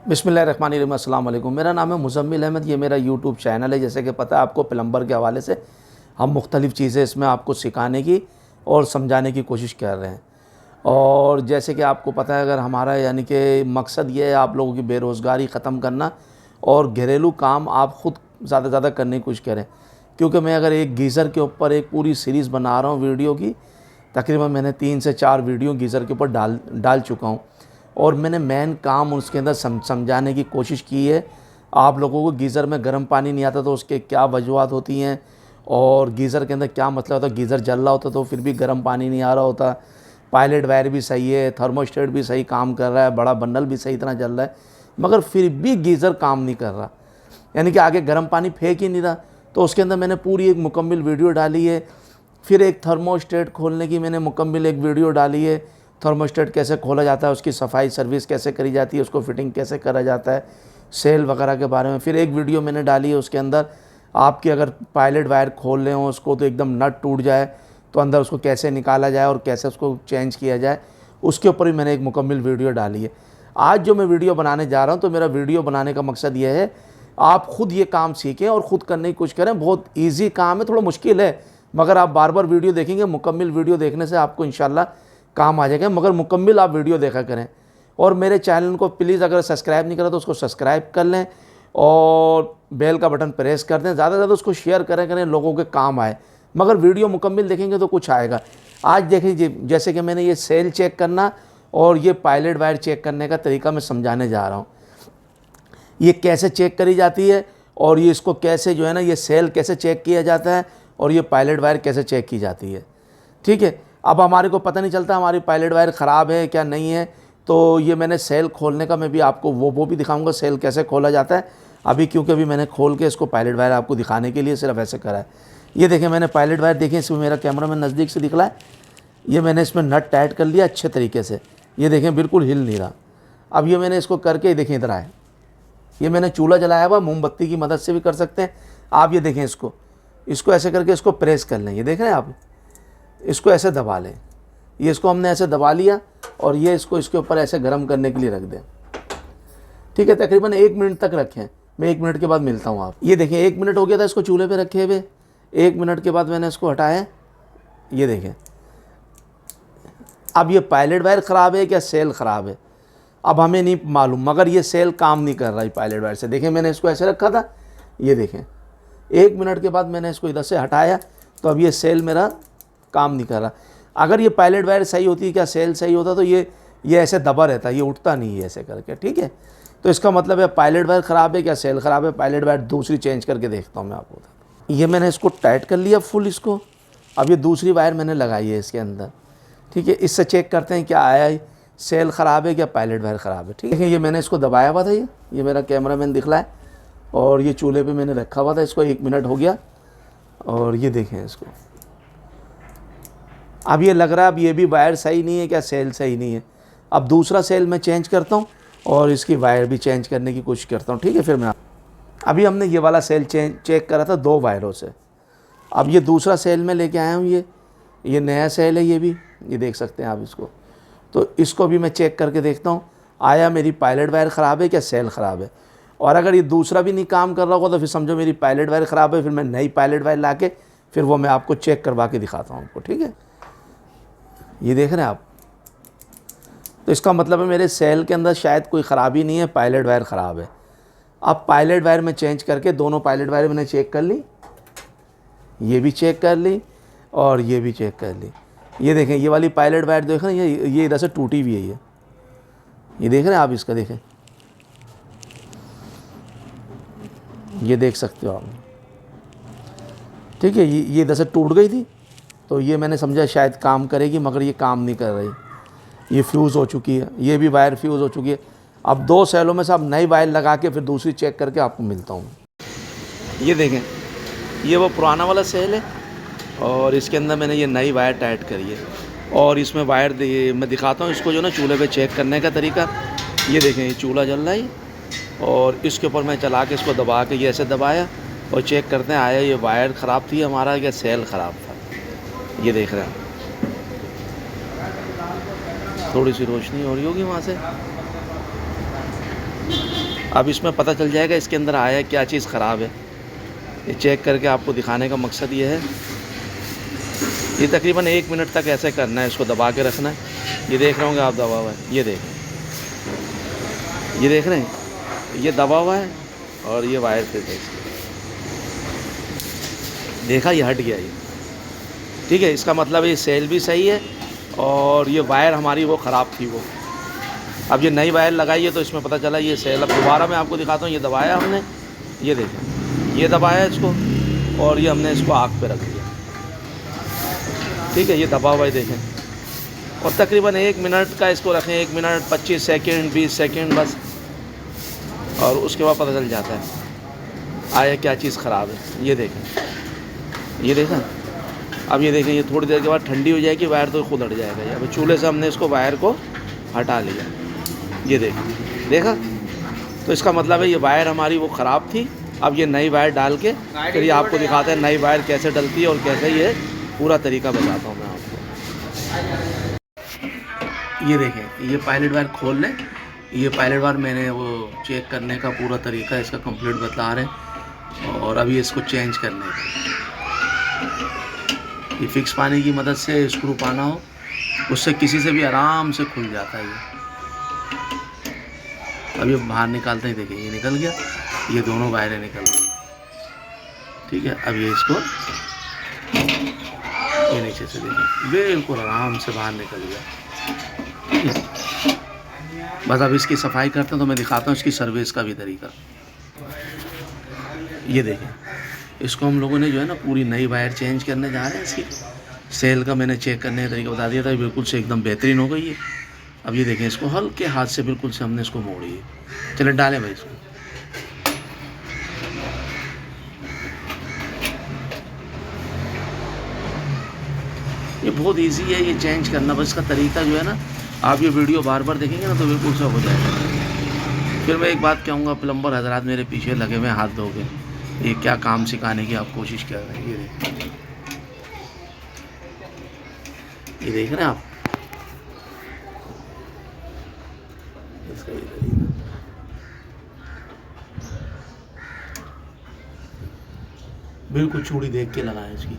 बिस्मिल्लाहिर्रहमानिर्रहीम, अस्सलाम वालेकुम। मेरा नाम है मुज़म्मिल अहमद। ये मेरा यूट्यूब चैनल है। जैसे कि पता है आपको, प्लम्बर के हवाले से हम मुख्तलिफ़ चीज़ें इसमें आपको सिखाने की और समझाने की कोशिश कर रहे हैं। और जैसे कि आपको पता है, अगर हमारा यानी कि मकसद ये है आप लोगों की बेरोज़गारी ख़त्म करना और घरेलू काम आप ख़ुद ज़्यादा से ज़्यादा करने की कोशिश करें। क्योंकि मैं अगर एक गीज़र के ऊपर एक पूरी सीरीज़ बना रहा हूँ वीडियो की, तकरीबन मैंने 3 से 4 वीडियो गीज़र के ऊपर डाल चुका हूँ और मैंने मेन काम उसके अंदर समझाने की कोशिश की है। आप लोगों को गीज़र में गर्म पानी नहीं आता तो उसके क्या वजूहत होती हैं और गीज़र के अंदर क्या मसला होता है। गीज़र जल रहा होता तो फिर भी गर्म पानी नहीं आ रहा होता। पायलट वायर भी सही है, थर्मोस्टेट भी सही काम कर रहा है, बड़ा बंडल भी सही तरह जल रहा है, मगर फिर भी गीज़र काम नहीं कर रहा, यानी कि आगे गर्म पानी फेंक ही नहीं रहा। तो उसके अंदर मैंने पूरी एक मुकम्मल वीडियो डाली है। फिर एक थर्मोस्टेट खोलने की मैंने मुकम्मल एक वीडियो डाली है। थर्मोस्टेट कैसे खोला जाता है, उसकी सफाई सर्विस कैसे करी जाती है, उसको फिटिंग कैसे करा जाता है, सेल वगैरह के बारे में। फिर एक वीडियो मैंने डाली है, उसके अंदर आपकी अगर पायलट वायर खोल रहे हो उसको तो एकदम नट टूट जाए तो अंदर उसको कैसे निकाला जाए और कैसे उसको चेंज किया जाए, उसके ऊपर भी मैंने एक मुकम्मल वीडियो डाली है। आज जो मैं वीडियो बनाने जा रहा हूँ, तो मेरा वीडियो बनाने का मकसद ये है आप ख़ुद ये काम सीखें और ख़ुद करने की कोशिश करें। बहुत ईजी काम है, थोड़ा मुश्किल है, मगर आप बार बार वीडियो देखेंगे, मुकम्मल वीडियो देखने से आपको इंशाल्लाह काम आ जाएगा। मगर मुकम्मल आप वीडियो देखा करें। और मेरे चैनल को प्लीज़ अगर सब्सक्राइब नहीं करा तो उसको सब्सक्राइब कर लें और बेल का बटन प्रेस कर दें। ज़्यादा से ज़्यादा उसको शेयर करें लोगों के काम आए, मगर वीडियो मुकम्मल देखेंगे तो कुछ आएगा। आज देखिए, जैसे कि मैंने ये सेल चेक करना और ये पायलट वायर चेक करने का तरीका मैं समझाने जा रहा हूँ। ये कैसे चेक करी जाती है और ये इसको कैसे जो है ना, ये सेल कैसे चेक किया जाता है और ये पायलट वायर कैसे चेक की जाती है। ठीक है, अब हमारे को पता नहीं चलता हमारी पायलट वायर ख़राब है क्या नहीं है, तो ये मैंने सेल खोलने का मैं भी आपको वो भी दिखाऊंगा, सेल कैसे खोला जाता है अभी, क्योंकि अभी मैंने खोल के इसको पायलट वायर आपको दिखाने के लिए सिर्फ ऐसे करा है। ये देखें, मैंने पायलट वायर देखें, इसमें मेरा कैमरा में नज़दीक से दिख रहा है। ये मैंने इसमें नट टाइट कर लिया अच्छे तरीके से। ये देखें, बिल्कुल हिल नहीं रहा। अब ये मैंने इसको करके देखें, इधर आए, ये मैंने चूल्हा जलाया हुआ, मोमबत्ती की मदद से भी कर सकते हैं आप। ये देखें, इसको ऐसे करके इसको प्रेस कर लें। ये देख रहे हैं आप, इसको ऐसे दबा लें। ये इसको हमने ऐसे दबा लिया और ये इसको इसके ऊपर ऐसे गर्म करने के लिए रख दें। ठीक है, तकरीबन 1 मिनट तक रखें। मैं 1 मिनट के बाद मिलता हूँ आप। ये देखें, 1 मिनट हो गया था इसको चूल्हे पे रखे हुए। 1 मिनट के बाद मैंने इसको हटाया। ये देखें, अब ये पायलट वायर ख़राब है क्या सेल ख़राब है अब हमें नहीं मालूम, मगर ये सेल काम नहीं कर रहा है पायलट वायर से। देखें, मैंने इसको ऐसे रखा था। ये देखें, 1 मिनट के बाद मैंने इसको इधर से हटाया तो अब ये सेल मेरा काम नहीं कर रहा। अगर ये पायलट वायर सही होती, क्या सेल सही होता, तो ये ऐसे दबा रहता, ये उठता नहीं है ऐसे करके। ठीक है, तो इसका मतलब है पायलट वायर ख़राब है क्या सेल ख़राब है। पायलट वायर दूसरी चेंज करके देखता हूँ मैं आपको। ये मैंने इसको टाइट कर लिया फुल इसको। अब ये दूसरी वायर मैंने लगाई है इसके अंदर। ठीक है, इससे चेक करते हैं क्या आया है, सेल ख़राब है क्या पायलट वायर ख़राब है। ठीक है, ये मैंने इसको दबाया हुआ था, ये मेरा कैमरा मैन दिख रहा है, और ये चूल्हे पे मैंने रखा हुआ था। इसको 1 मिनट हो गया और ये देखें इसको। अब ये लग रहा है अब ये भी वायर सही नहीं है क्या, सेल सही नहीं है। अब दूसरा सेल मैं चेंज करता हूँ और इसकी वायर भी चेंज करने की कोशिश करता हूँ। ठीक है, फिर मैं अभी हमने ये वाला सेल चेक करा था 2 वायरों से। अब ये दूसरा सेल में लेके आया हूँ। ये नया सेल है, ये देख सकते हैं आप इसको। तो इसको भी मैं चेक करके देखता हूँ आया मेरी पायलट वायर ख़राब है क्या सेल ख़राब है। और अगर ये दूसरा भी नहीं काम कर रहा होगा तो फिर समझो मेरी पायलट वायर ख़राब है। फिर मैं नई पायलट वायर ला के फिर वो मैं आपको चेक करवा के दिखाता हूँ आपको। ठीक है, ये देख रहे हैं आप। तो इसका मतलब है मेरे सेल के अंदर शायद कोई ख़राबी नहीं है, पायलट वायर ख़राब है। अब पायलट वायर में चेंज करके दोनों पायलट वायर मैंने चेक कर ली, ये भी चेक कर ली और ये भी चेक कर ली। ये देखें, ये वाली पायलट वायर देख रहे हैं, ये इधर से टूटी हुई है। ये देख रहे हैं आप, इसका देखें, ये देख सकते हो आप। ठीक है, ये इधर से टूट गई थी तो ये मैंने समझा शायद काम करेगी, मगर ये काम नहीं कर रही। ये फ्यूज़ हो चुकी है, ये भी वायर फ्यूज़ हो चुकी है। अब 2 सेलों में से अब नई वायर लगा के फिर दूसरी चेक करके आपको मिलता हूँ। ये देखें, ये वो पुराना वाला सेल है और इसके अंदर मैंने ये नई वायर टाइट करी है और इसमें वायर मैं दिखाता हूँ इसको जो ना चूल्हे पे चेक करने का तरीका। ये देखें, ये चूल्हा जल रहा है और इसके ऊपर मैं चला के इसको दबा के ये ऐसे दबाया और चेक करते हैं आया ये वायर ख़राब थी हमारा या सेल ख़राब था। ये देख रहे हैं, थोड़ी सी रोशनी हो रही होगी वहाँ से। अब इसमें पता चल जाएगा इसके अंदर आया क्या चीज़ ख़राब है। ये चेक करके आपको दिखाने का मकसद ये है। ये तकरीबन 1 मिनट तक ऐसे करना है, इसको दबा के रखना है। ये देख रहे होंगे आप दबा हुआ है, ये देखें, ये देख रहे हैं, ये दबा हुआ है और ये वायर फिट है इसकी। देखा, ये हट गया ये, ठीक है। इसका मतलब ये सेल भी सही है और ये वायर हमारी वो ख़राब थी वो। अब ये नई वायर लगाई है तो इसमें पता चला ये सेल। अब दोबारा मैं आपको दिखाता हूँ। ये दबाया हमने, ये देखें, ये दबाया इसको और ये हमने इसको आग पे रख दिया, ठीक है। ये दबा हुआ है देखें, और तकरीबन 1 मिनट का इसको रखें, 1 मिनट 25 सेकंड 20 सेकंड बस, और उसके बाद पता चल जाता है आया क्या चीज़ ख़राब है। ये देखें, ये देखा। अब ये देखें, ये थोड़ी देर के बाद ठंडी हो जाएगी वायर तो खुद हट जाएगा। ये अब चूल्हे से हमने इसको वायर को हटा लिया, ये देखें, देखा। तो इसका मतलब है ये वायर हमारी वो ख़राब थी। अब ये नई वायर डाल के फिर ये आपको दिखाते हैं नई वायर कैसे डलती है और कैसे ये पूरा तरीका बताता हूँ मैं आपको। ये देखें, ये पायलट वायर खोल लें। ये पायलट वायर मैंने वो चेक करने का पूरा तरीका इसका कंप्लीट बता रहे हैं, और अभी इसको चेंज करने का। ये फिक्स पाने की मदद से स्क्रू पाना हो, उससे किसी से भी आराम से खुल जाता है ये। अब ये बाहर निकालते हैं, देखिए ये निकल गया, ये दोनों वायरें निकल गई, ठीक है। अब ये इसको ये नीचे से देखिए बिल्कुल आराम से बाहर निकल गया, ठीक है। बस अब इसकी सफाई करते हैं तो मैं दिखाता हूँ इसकी सर्विस का भी तरीका। ये देखें, इसको हम लोगों ने जो है ना पूरी नई वायर चेंज करने जा रहे हैं। इसकी सेल का मैंने चेक करने का तरीका बता दिया था, बिल्कुल से एकदम बेहतरीन हो गई है। अब ये देखें, इसको हल्के हाथ से बिल्कुल से हमने इसको मोड़ी है। चले डालें भाई इसको, ये बहुत इजी है ये चेंज करना। बस इसका तरीका जो है ना, आप ये वीडियो बार बार देखेंगे ना तो बिल्कुल सब हो जाएगा। फिर मैं एक बात कहूँगा, प्लम्बर हजरात मेरे पीछे लगे हुए हाथ धोके, ये क्या काम सिखाने की आप कोशिश कर रहे हैं। ये देख रहे हैं आप, इसका ये तरीका। बिल्कुल चूड़ी देख के लगाएं इसकी,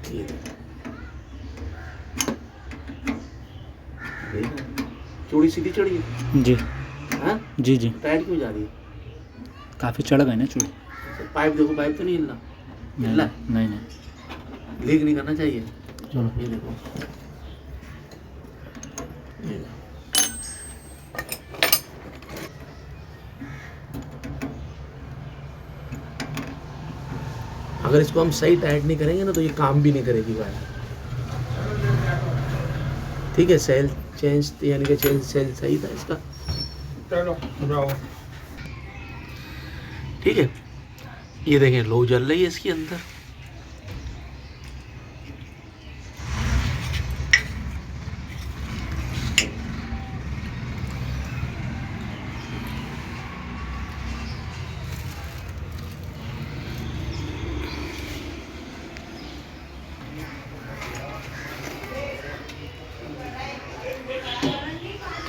ये चूड़ी सीधी चढ़ी है जी। हाँ जी जी, टाइट क्यों जा रही है? काफ़ी चढ़ गए ना चूड़ी। पाइप देखो, पाइप तो नहीं हिलना, हिलना नहीं नहीं, लीक नहीं करना चाहिए। चलो ये देखो, ये देखो। अगर इसको हम सही टाइट नहीं करेंगे ना तो ये काम भी नहीं करेगी वायर, ठीक है। सेल चेंज यानी कि सेल सही था इसका, ठीक है। ये देखें लो जल रही है इसके अंदर,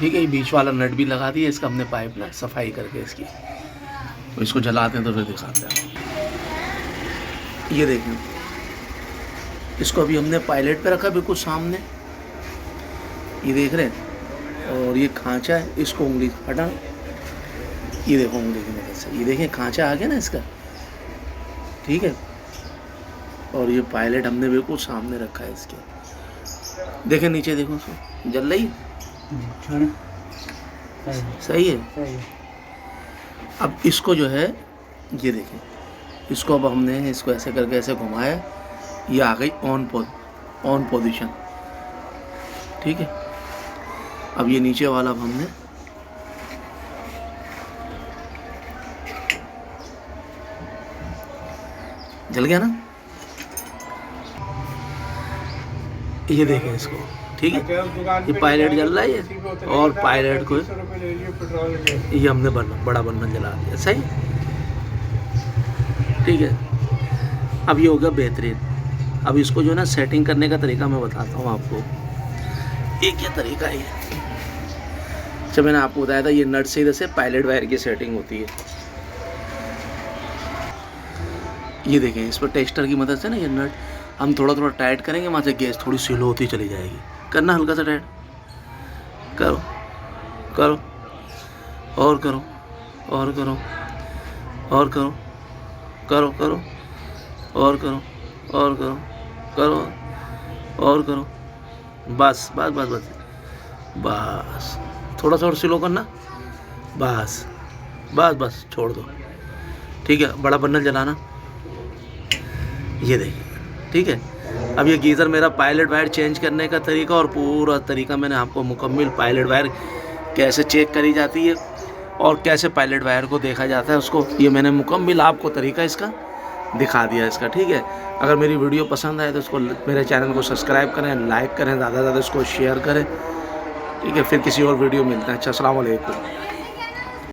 ठीक है। ये बीच वाला नट भी लगा दिया इसका हमने, पाइप ना सफाई करके इसकी। तो इसको जलाते हैं तो फिर दिखाते हैं। ये देखें, इसको अभी हमने पायलट पे रखा बिल्कुल सामने, ये देख रहे हैं। और ये खांचा है, इसको उंगली हटाना, ये देखो उंगली की मदद से, ये देखें खांचा आ गया ना इसका, ठीक है। और ये पायलट हमने बिल्कुल सामने रखा है इसके, देखें नीचे देखो, उसको जल रही है, सही है। अब इसको जो है ये देखें, इसको अब हमने इसको ऐसे करके ऐसे घुमाया, ये आ गई ऑन पोजीशन, ठीक है। अब ये नीचे वाला अब हमने जल गया ना, ये देखें इसको, ठीक है। ये पायलट जल रहा है ये, और पायलट को ये हमने बड़ा बर्नर जला दिया, सही, ठीक है। अब ये होगा बेहतरीन। अब इसको जो है ना सेटिंग करने का तरीका मैं बताता हूँ आपको। एक क्या तरीका है, अच्छा, मैंने आपको बताया था ये नट से इधर से पायलट वायर की सेटिंग होती है। ये देखें, इस पर टेस्टर की मदद से ना ये नट हम थोड़ा थोड़ा टाइट करेंगे, वहाँ से गैस थोड़ी स्लो होती चली जाएगी। करना हल्का सा टाइट, करो करो और करो और करो और करो करो करो और करो और करो करो और करो, बस बस बस बस बस, थोड़ा सा और स्लो करना, बस बस बस, छोड़ दो। ठीक है, बड़ा बंडल जलाना, ये देखिए। ठीक है, अब ये गीज़र मेरा पायलट वायर चेंज करने का तरीका और पूरा तरीका मैंने आपको मुकम्मल पायलट वायर कैसे चेक करी जाती है और कैसे पायलट वायर को देखा जाता है उसको, ये मैंने मुकम्मल आपको तरीका इसका दिखा दिया इसका। ठीक है, अगर मेरी वीडियो पसंद आए तो इसको मेरे चैनल को सब्सक्राइब करें, लाइक करें, ज़्यादा से ज़्यादा इसको शेयर करें। ठीक है, फिर किसी और वीडियो मिलते हैं। अच्छा, अस्सलाम वालेकुम।